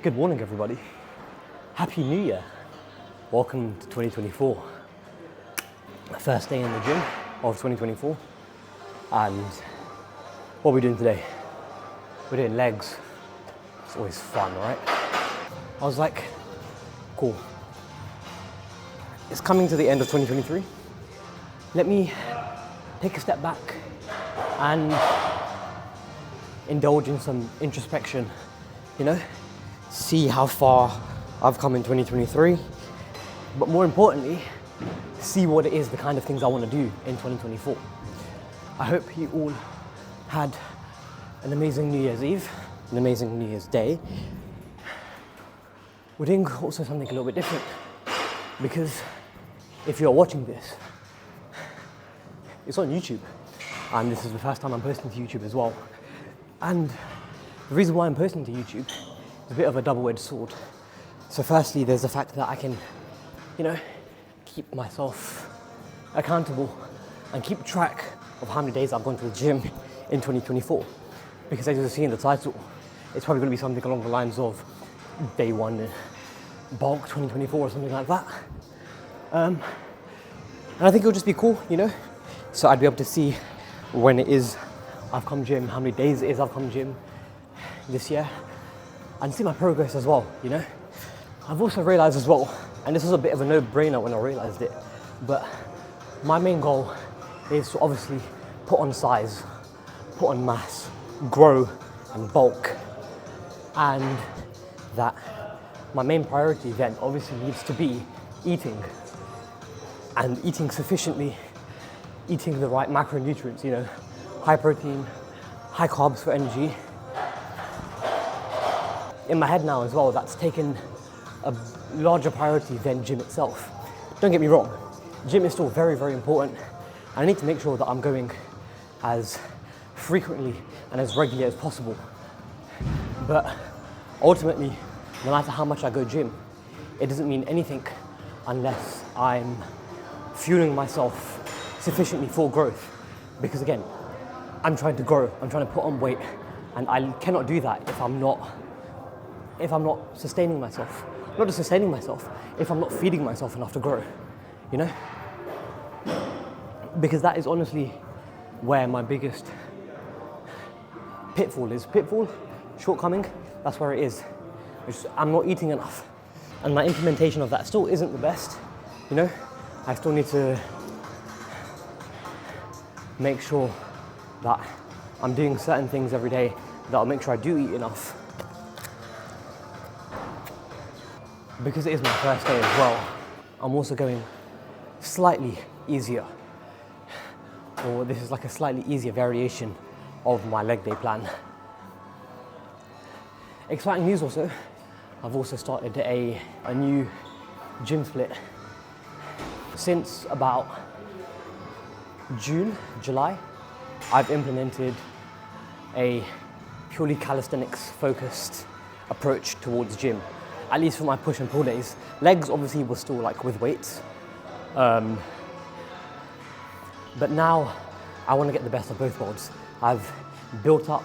Good morning, everybody. Happy New Year. Welcome to 2024. First day in the gym of 2024. And what are we doing today? We're doing legs. It's always fun, right? I was like, cool. It's coming to the end of 2023. Let me take a step back and indulge in some introspection, see how far I've come in 2023, but more importantly, see what it is, the kind of things I want to do in 2024. I hope you all had an amazing New Year's Eve, an amazing New Year's Day. We're doing also something a little bit different, because if you're watching this, it's on YouTube, and this is the first time I'm posting to YouTube as well. And the reason why I'm posting to YouTube is a bit of a double-edged sword. So firstly, there's the fact that I can, keep myself accountable and keep track of how many days I've gone to the gym in 2024. Because as you see in the title, it's probably going to be something along the lines of day one bulk 2024 or something like that. And I think it'll just be cool, So I'd be able to see when it is I've come gym, how many days it is I've come gym this year, and see my progress as well, I've also realized as well, and this was a bit of a no-brainer when I realized it, but my main goal is to obviously put on size, put on mass, grow and bulk, and that my main priority then obviously needs to be eating, and eating sufficiently, eating the right macronutrients, high protein, high carbs for energy. In my head now as well, that's taken a larger priority than gym itself. Don't get me wrong, gym is still very, very important. I need to make sure that I'm going as frequently and as regularly as possible. But ultimately, no matter how much I go gym, it doesn't mean anything unless I'm fueling myself sufficiently for growth. Because again, I'm trying to grow, I'm trying to put on weight, and I cannot do that if I'm not sustaining myself. Not just sustaining myself, if I'm not feeding myself enough to grow, Because that is honestly where my biggest pitfall is. Shortcoming, that's where it is. I'm not eating enough. And my implementation of that still isn't the best, I still need to make sure that I'm doing certain things every day that'll make sure I do eat enough. Because it is my first day as well, I'm also going slightly easier. Or this is like a slightly easier variation of my leg day plan. Exciting news also, I've also started a new gym split. Since about June, July, I've implemented a purely calisthenics focused approach towards gym, at least for my push and pull days. Legs obviously were still like with weights, but now I want to get the best of both worlds. I've built up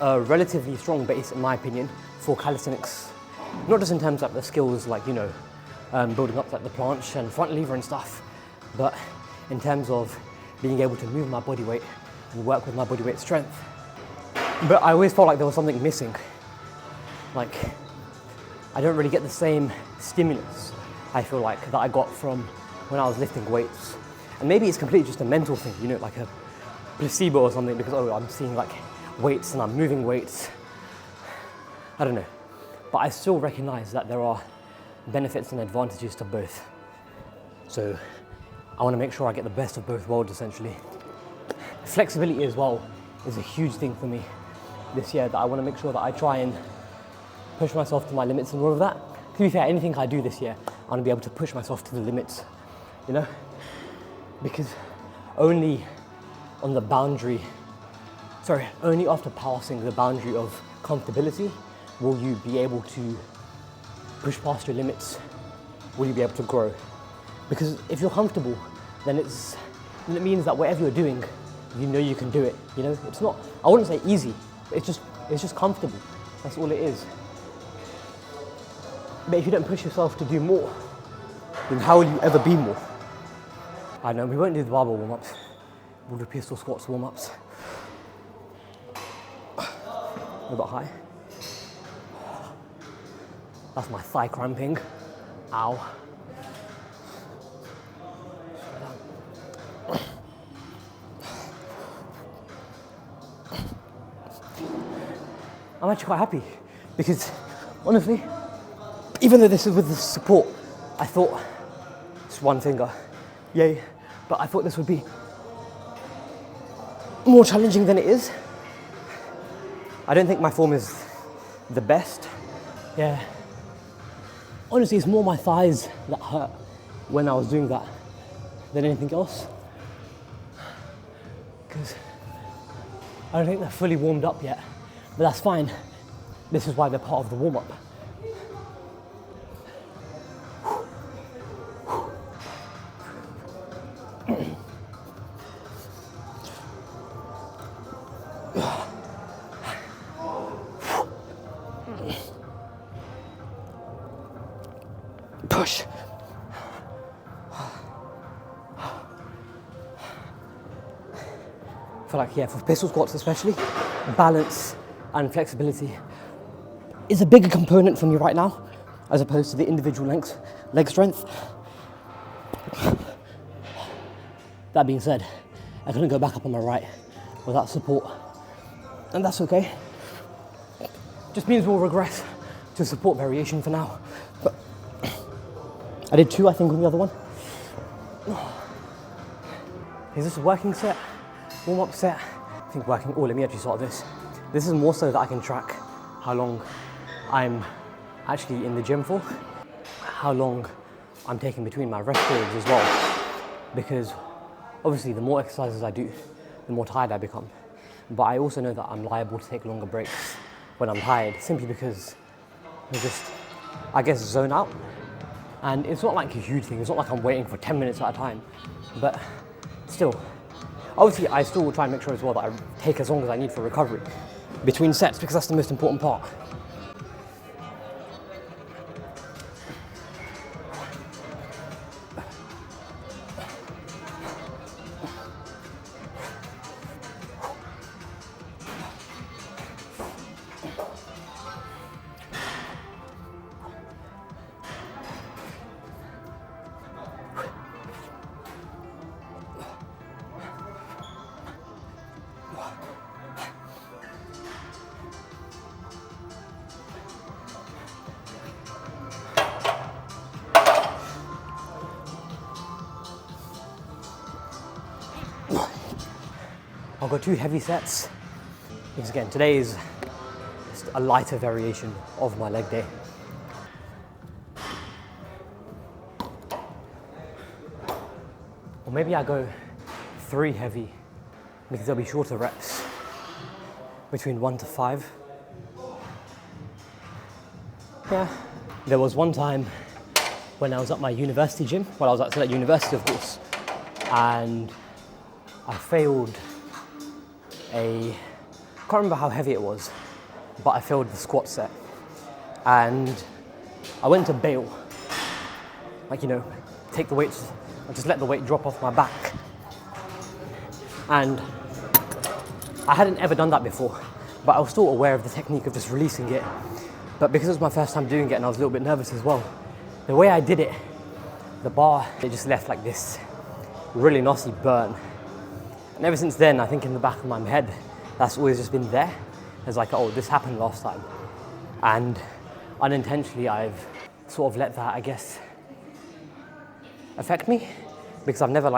a relatively strong base, in my opinion, for calisthenics, not just in terms of the skills like, building up like the planche and front lever and stuff, but in terms of being able to move my body weight and work with my body weight strength. But I always felt like there was something missing. Like, I don't really get the same stimulus, I feel like, that I got from when I was lifting weights. And maybe it's completely just a mental thing, like a placebo or something, because, I'm seeing like weights and I'm moving weights. I don't know. But I still recognize that there are benefits and advantages to both. So I want to make sure I get the best of both worlds, essentially. Flexibility as well is a huge thing for me this year, that I want to make sure that I try and push myself to my limits and all of that. To be fair, anything I do this year, I want to be able to push myself to the limits, Because only after passing the boundary of comfortability will you be able to push past your limits, will you be able to grow. Because if you're comfortable, then it means that whatever you're doing, you can do it. It's not, I wouldn't say easy, but it's just comfortable. That's all it is. But if you don't push yourself to do more, then how will you ever be more? I know, we won't do the barbell warm-ups. We'll do pistol squats warm-ups. A bit high. That's my thigh cramping. Ow. I'm actually quite happy because, honestly, even though this is with the support, I thought, it's one finger, yay, but I thought this would be more challenging than it is. I don't think my form is the best. Yeah. Honestly, it's more my thighs that hurt when I was doing that than anything else. Because I don't think they're fully warmed up yet, but that's fine. This is why they're part of the warm-up. Push. I feel like, yeah, for pistol squats especially, balance and flexibility is a bigger component for me right now, as opposed to the individual leg strength. That being said, I couldn't go back up on my right without support, and that's okay. Just means we'll regress to support variation for now. But I did 2, I think, on the other one. Is this a working set? Warm-up set? I think working. Oh, let me actually start this. This is more so that I can track how long I'm actually in the gym for, how long I'm taking between my rest periods as well. Because obviously the more exercises I do, the more tired I become. But I also know that I'm liable to take longer breaks when I'm tired, simply because I just, I guess, zone out. And it's not like a huge thing, it's not like I'm waiting for 10 minutes at a time, but still. Obviously, I still will try and make sure as well that I take as long as I need for recovery between sets, because that's the most important part. I'll go 2 heavy sets, because again, today is just a lighter variation of my leg day. Or maybe I go 3 heavy, because there'll be shorter reps, between 1 to 5. Yeah. There was one time when I was at my university gym, well, I was still at university, of course, and I failed I can't remember how heavy it was, but I failed the squat set. And I went to bail, like, you know, take the weights, and just let the weight drop off my back. And I hadn't ever done that before, but I was still aware of the technique of just releasing it. But because it was my first time doing it and I was a little bit nervous as well, the way I did it, the bar, it just left like this really nasty burn. And ever since then, I think in the back of my head, that's always just been there. It's like, oh, this happened last time. And unintentionally, I've sort of let that, I guess, affect me. Because I've never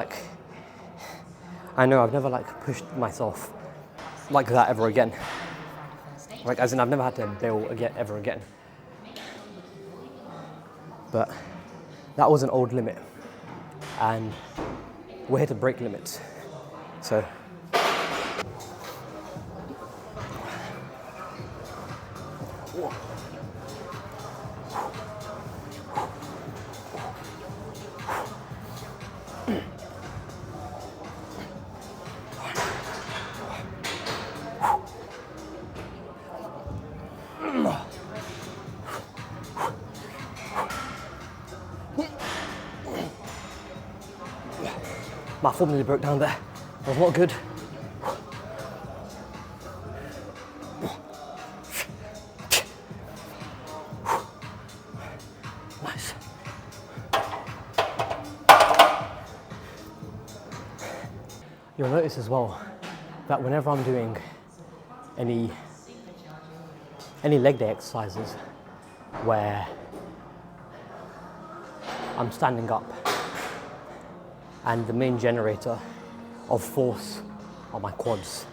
pushed myself like that ever again. Like, as in, I've never had to bail again, ever again. But that was an old limit. And we're here to break limits. So, My form nearly broke down there. That was not good. Nice. You'll notice as well that whenever I'm doing any leg day exercises where I'm standing up and the main generator of force are my quads,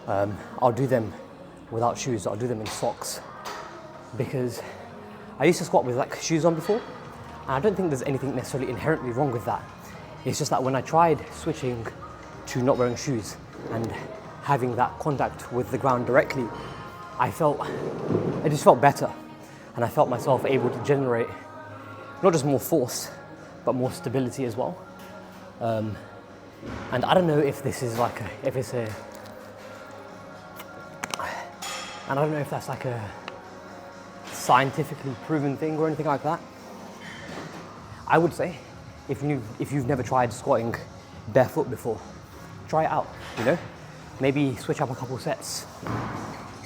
I'll do them without shoes. I'll do them in socks, because I used to squat with like shoes on before, and I don't think there's anything necessarily inherently wrong with that. It's just that when I tried switching to not wearing shoes and having that contact with the ground directly, it just felt better, and I felt myself able to generate not just more force, but more stability as well. And I don't know if this is like and I don't know if that's like a scientifically proven thing or anything like that. I would say, if you've never tried squatting barefoot before, try it out, you know? Maybe switch up a couple sets,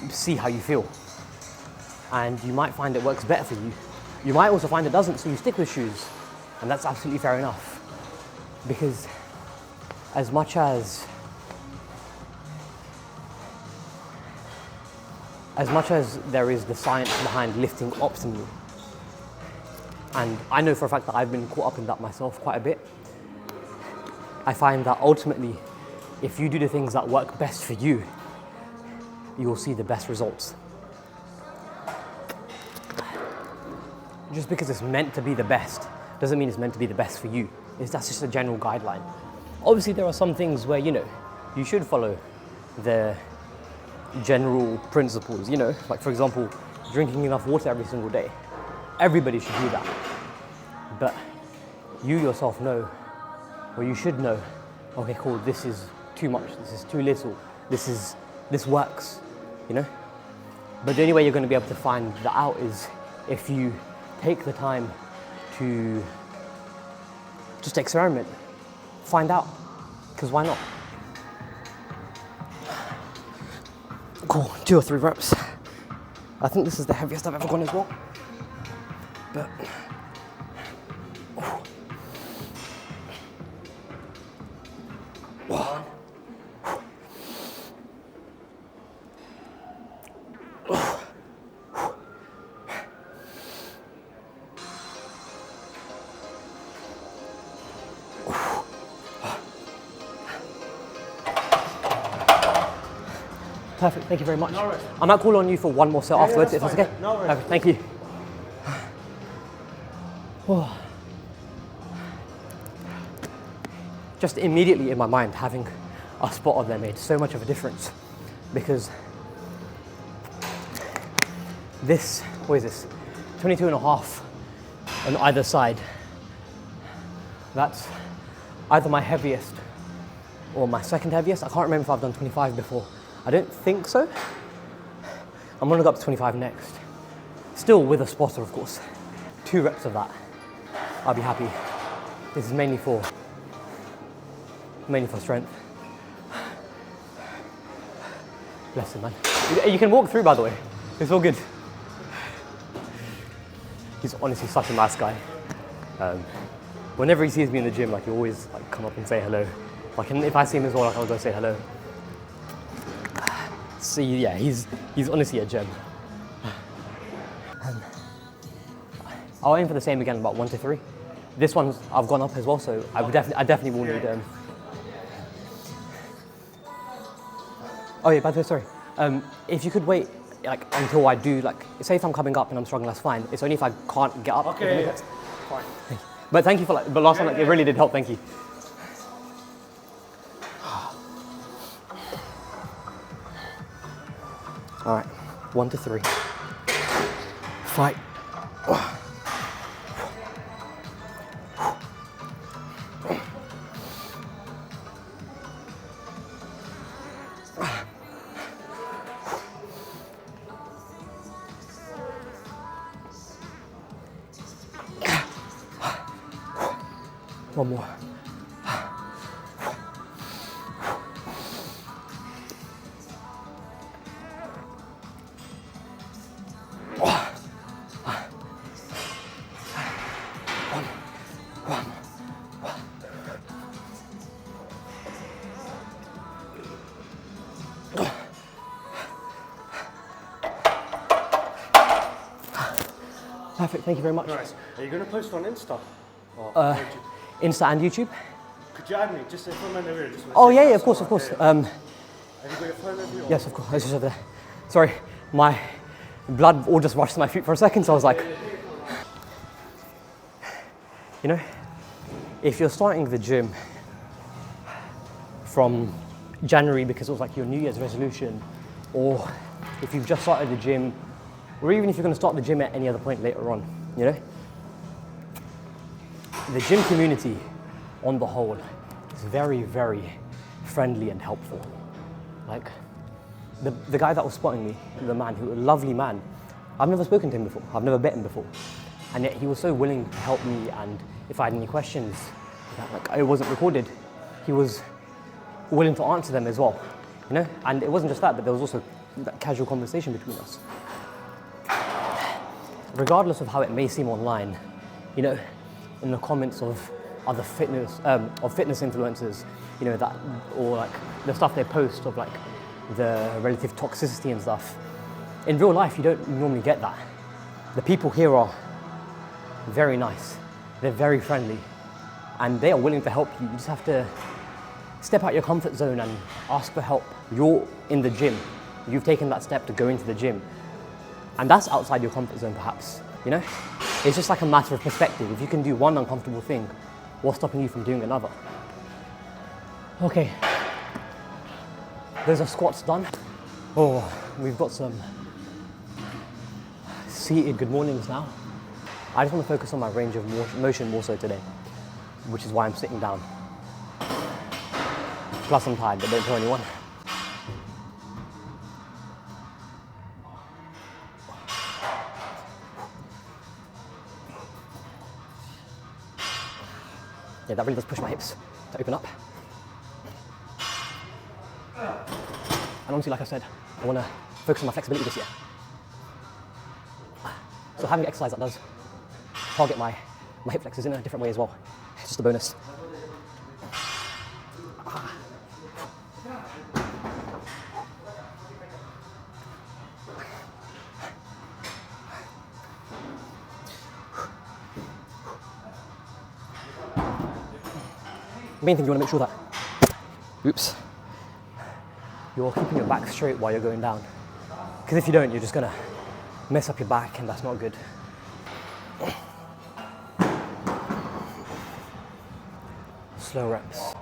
see how you feel. And you might find it works better for you. You might also find it doesn't, so you stick with shoes, and that's absolutely fair enough. Because as much as there is the science behind lifting optimally, and I know for a fact that I've been caught up in that myself quite a bit, I find that ultimately, if you do the things that work best for you, you will see the best results. Just because it's meant to be the best doesn't mean it's meant to be the best for you. That's just a general guideline. Obviously, there are some things where, you know, you should follow the general principles, you know, like for example, drinking enough water every single day. Everybody should do that. But you yourself know, or you should know, okay, cool, this is too much, this is too little, this works, you know? But the only way you're going to be able to find that out is if you take the time to just experiment, find out, because why not? Cool, 2 or 3 reps. I think this is the heaviest I've ever gone as well. But perfect, thank you very much. No worries. I might call on you for one more set afterwards, if that's okay. No worries. Perfect, thank you. Just immediately in my mind, having a spot on there made so much of a difference, because this, what is this, 22 and a half on either side. That's either my heaviest or my second heaviest. I can't remember if I've done 25 before. I don't think so. I'm gonna go up to 25 next. Still with a spotter, of course. 2 reps of that. I'll be happy. This is mainly for strength. Bless him, man. You can walk through, by the way. It's all good. He's honestly such a nice guy. Whenever he sees me in the gym, like, he always like come up and say hello. Like, and if I see him as well, like, I'll go say hello. So yeah, he's honestly a gem. I'll aim for the same again, about 1 to 3. This one I've gone up as well, so I definitely will need. Oh yeah, by the way, sorry. If you could wait like until I do, like, say if I'm coming up and I'm struggling, that's fine. It's only if I can't get up. Okay, yeah. Fine. But thank you for but last time, like, it really did help. Thank you. All right, 1 to 3. Fight. One more. Perfect, thank you very much. Nice. Are you going to post on Insta? Or Insta and YouTube? Could you add me? Just if I'm in the room. Oh yeah, of course, of course. Yeah. Have you got your phone with you? Yes, of course, it's just over there. Sorry, my blood all just rushed to my feet for a second, so I was like... You know, if you're starting the gym from January because it was like your New Year's resolution, or if you've just started the gym, or even if you're going to start the gym at any other point later on, you know, the gym community on the whole is very, very friendly and helpful. Like the guy that was spotting me, the man, a lovely man, I've never spoken to him before, I've never met him before, and yet he was so willing to help me, and if I had any questions, like it wasn't recorded, he was willing to answer them as well, you know? And it wasn't just that, but there was also that casual conversation between us. Regardless of how it may seem online, you know, in the comments of other fitness influencers, you know, that, or like the stuff they post of like the relative toxicity and stuff, in real life you don't normally get that. The people here are very nice, they're very friendly, and they are willing to help you. You just have to step out your comfort zone and ask for help. You're in the gym, you've taken that step to go into the gym, and that's outside your comfort zone perhaps, you know? It's just like a matter of perspective. If you can do one uncomfortable thing, what's stopping you from doing another? Okay, there's our squats done. Oh, we've got some seated good mornings now. I just want to focus on my range of motion more so today, which is why I'm sitting down. Plus I'm tired, but don't tell anyone. Yeah, that really does push my hips to open up. And honestly, like I said, I want to focus on my flexibility this year. So having exercise that does target my hip flexors in a different way as well. It's just a bonus. Main thing, you want to make sure that, you're keeping your back straight while you're going down. Because if you don't, you're just going to mess up your back, and that's not good. Slow reps.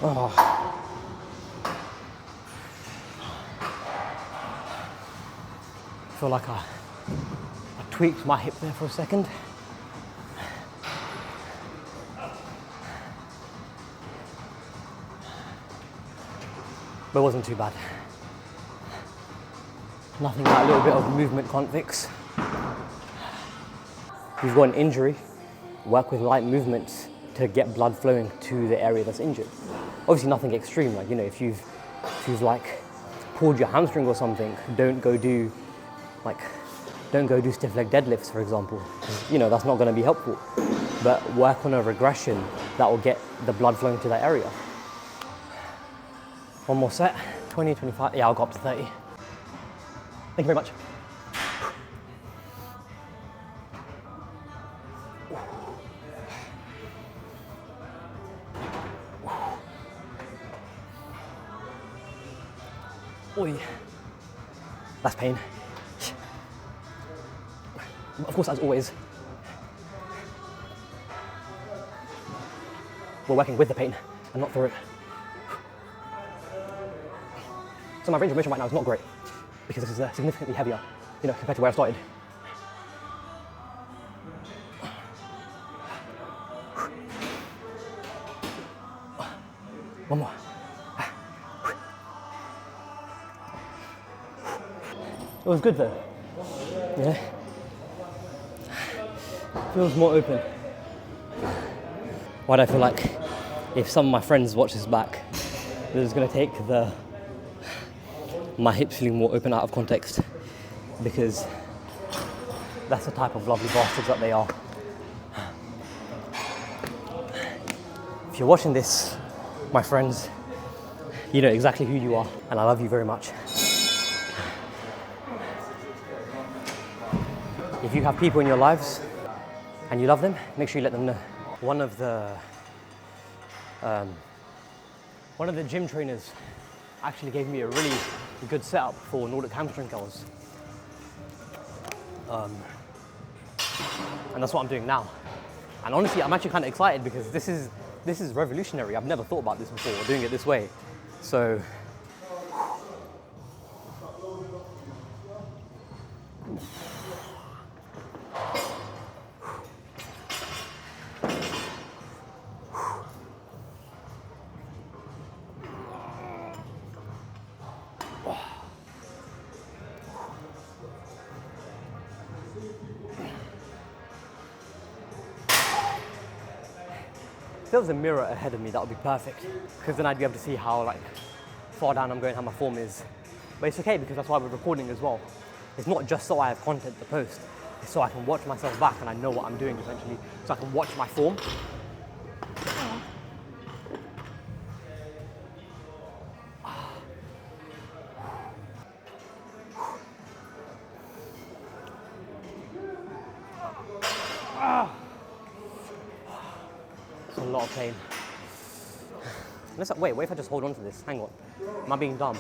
Oh. I feel like I tweaked my hip there for a second. But it wasn't too bad. Nothing that a little bit of movement can't fix. If you've got an injury, work with light movements to get blood flowing to the area that's injured. Obviously nothing extreme, like, you know, if you've like pulled your hamstring or something, don't go do stiff leg deadlifts, for example. You know, that's not going to be helpful. But work on a regression that will get the blood flowing to that area. One more set, 20, 25, yeah, I'll go up to 30. Thank you very much. Oi, that's pain. Of course, as always, we're working with the pain and not through it. So my range of motion right now is not great because this is significantly heavier, you know, compared to where I started. One more. It was good though. Yeah. feels more open. Why do I feel like if some of my friends watch this back, they're just gonna take my hips feeling more open out of context, because that's the type of lovely bastards that they are. If you're watching this, my friends, you know exactly who you are, and I love you very much. If you have people in your lives and you love them, make sure you let them know. One of the gym trainers actually gave me a really good setup for Nordic hamstring curls. And that's what I'm doing now. And honestly, I'm actually kind of excited because this is revolutionary. I've never thought about this before, doing it this way. So, if there was a mirror ahead of me, that would be perfect, because then I'd be able to see how far down I'm going, how my form is. But it's okay, because that's why we're recording as well. It's not just so I have content to post, it's so I can watch myself back and I know what I'm doing essentially, so I can watch my form. It's a lot of pain. Wait, what if I just hold on to this? Hang on. Am I being dumb?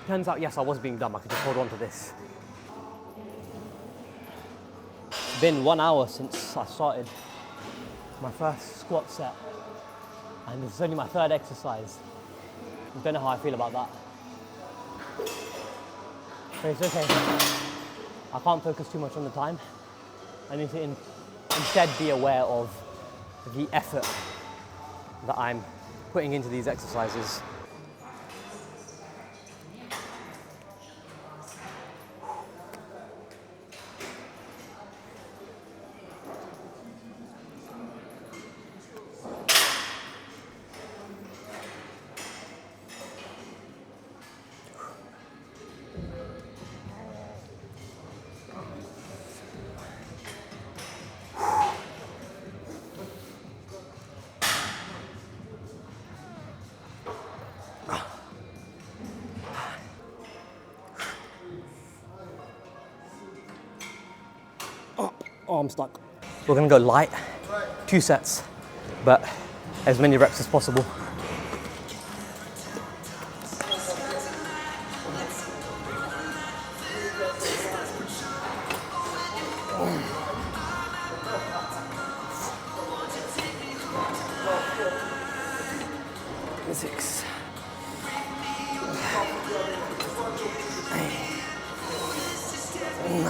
Turns out, yes, I was being dumb. I could just hold on to this. It's been 1 hour since I started my first squat set, and this is only my third exercise. I don't know how I feel about that. But it's okay. I can't focus too much on the time. I need to instead be aware of the effort that I'm putting into these exercises. Oh, I'm stuck. We're gonna go light, 2 sets, but as many reps as possible. Six. 8.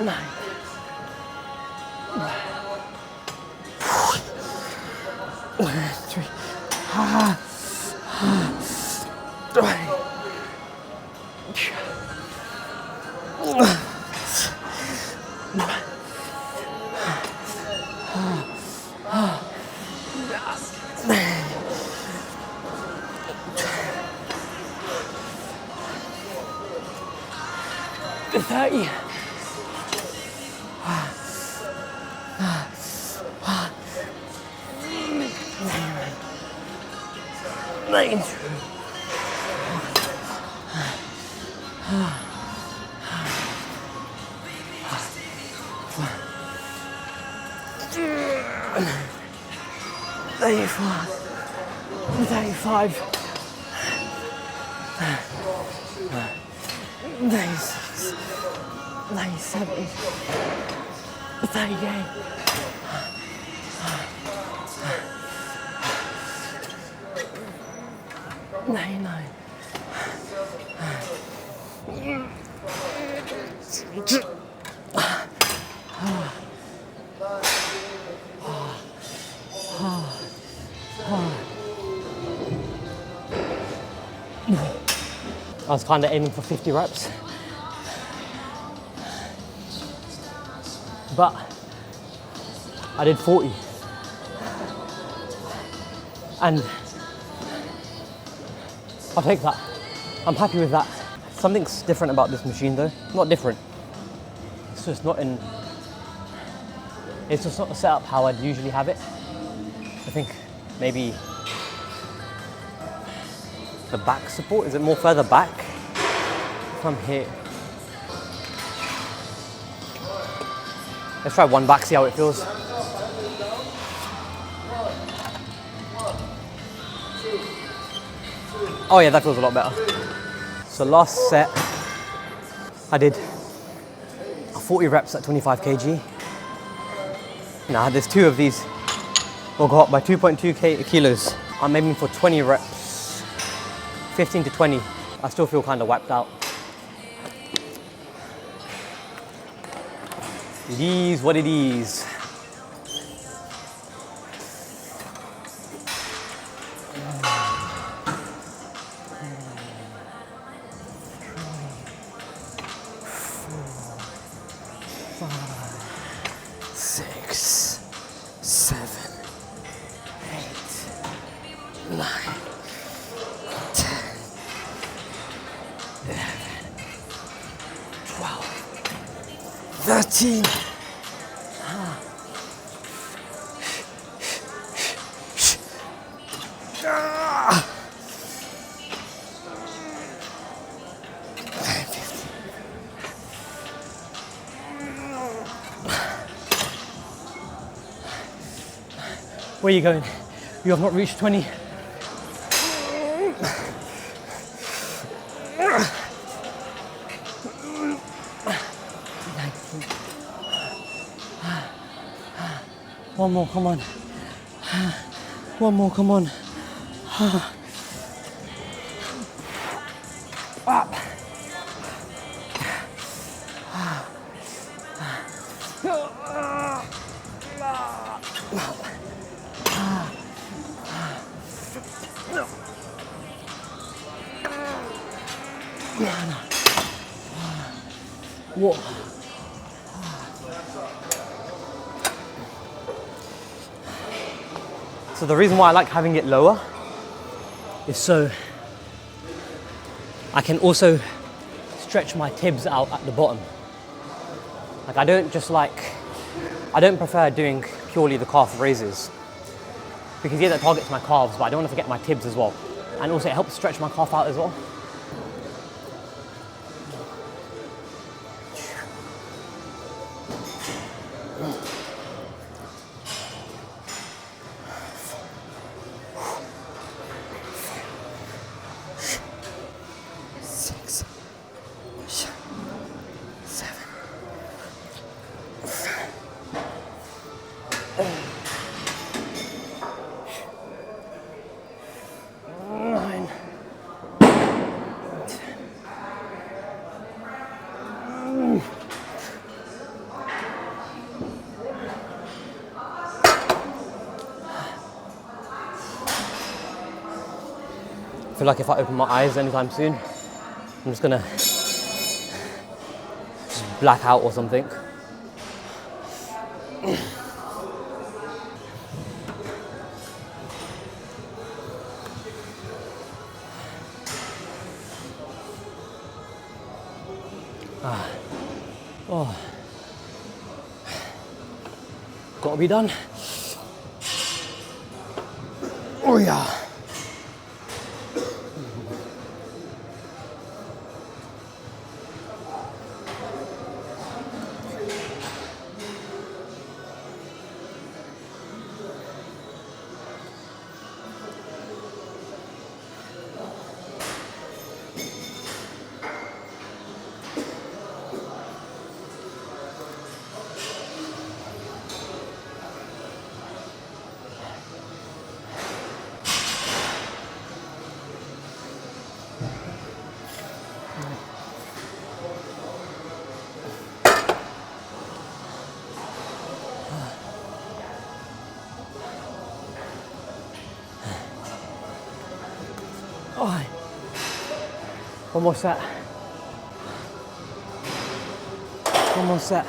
9. 30. 9. 34. 35. 96. 97. 38. 99. I was kind of aiming for 50 reps, but I did 40, and I'll take that. I'm happy with that. Something's different about this machine though. Not different. It's just not in. It's just not set up how I'd usually have it. I think maybe the back support, is it more further back? From here. Let's try one back, see how it feels. Oh yeah, that feels a lot better. So last set, I did 40 reps at 25 kg. Now there's 2 of these. We'll go up by 2.2 kilos. I'm aiming for 20 reps, 15 to 20. I still feel kind of wiped out. It is what it is. Where are you going? You have not reached 20. One more, come on. One more, come on. Up. What? So the reason why I like having it lower is so I can also stretch my tibs out at the bottom. Like I don't prefer doing purely the calf raises because yeah, that targets my calves, but I don't want to forget my tibs as well. And also it helps stretch my calf out as well. I feel like if I open my eyes anytime soon, I'm just gonna black out or something. Oh, gotta be done. Oh yeah. One more set. One more set.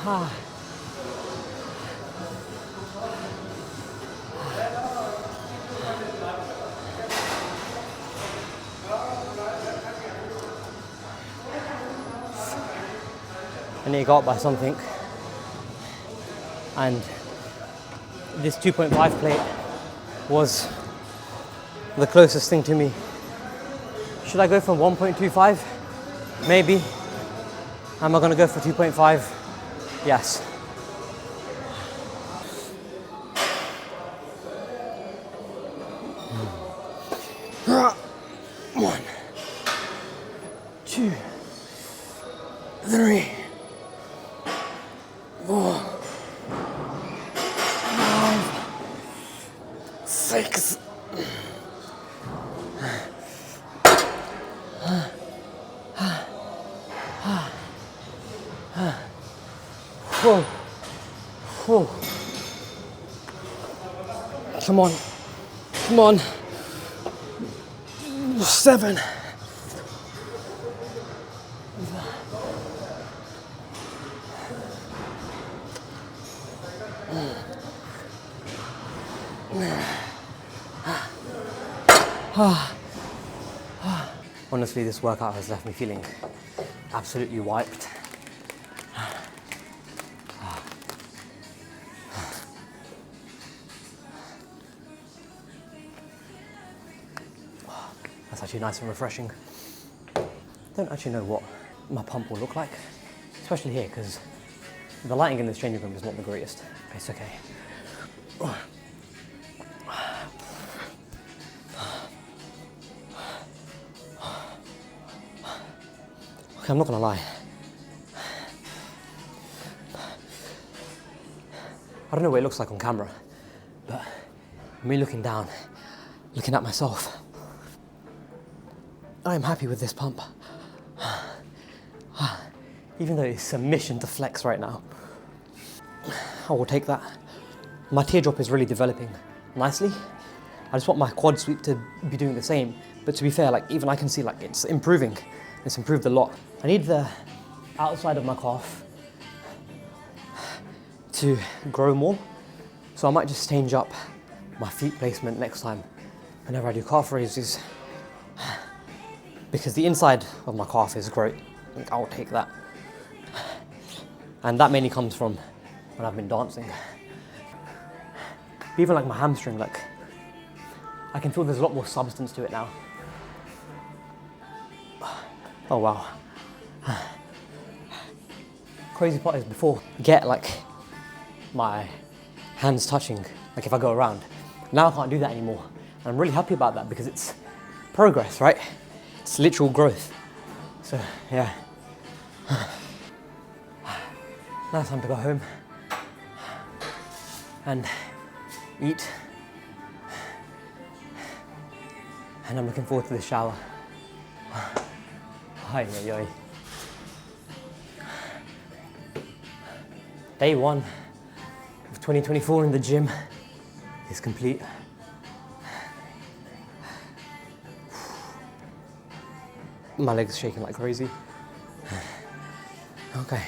Ah. I need to go up by something, and this 2.5 plate was the closest thing to me. Should I go for 1.25? Maybe. Am I gonna go for 2.5? Yes. One, two, three, 4, 5, 6. Whoa. Whoa. Come on. Come on. 7. Honestly, this workout has left me feeling absolutely wiped. That's actually nice and refreshing. Don't actually know what my pump will look like, especially here, because the lighting in this changing room is not the greatest. It's okay. Okay, I'm not gonna lie. I don't know what it looks like on camera, but me looking down, looking at myself, I am happy with this pump. Even though it's a mission to flex right now, I will take that. My teardrop is really developing nicely. I just want my quad sweep to be doing the same. But to be fair, like even I can see like it's improving. It's improved a lot. I need the outside of my calf to grow more. So I might just change up my feet placement next time whenever I do calf raises. Because the inside of my calf is great. I'll take that. And that mainly comes from when I've been dancing. Even like my hamstring, like I can feel there's a lot more substance to it now. Oh wow. Crazy part is before I get like my hands touching, like if I go around. Now I can't do that anymore. And I'm really happy about that because it's progress, right? It's literal growth. So yeah. Now it's time to go home and eat. And I'm looking forward to the shower. Hi, yo. Day 1 of 2024 in the gym is complete. My legs shaking like crazy. Okay.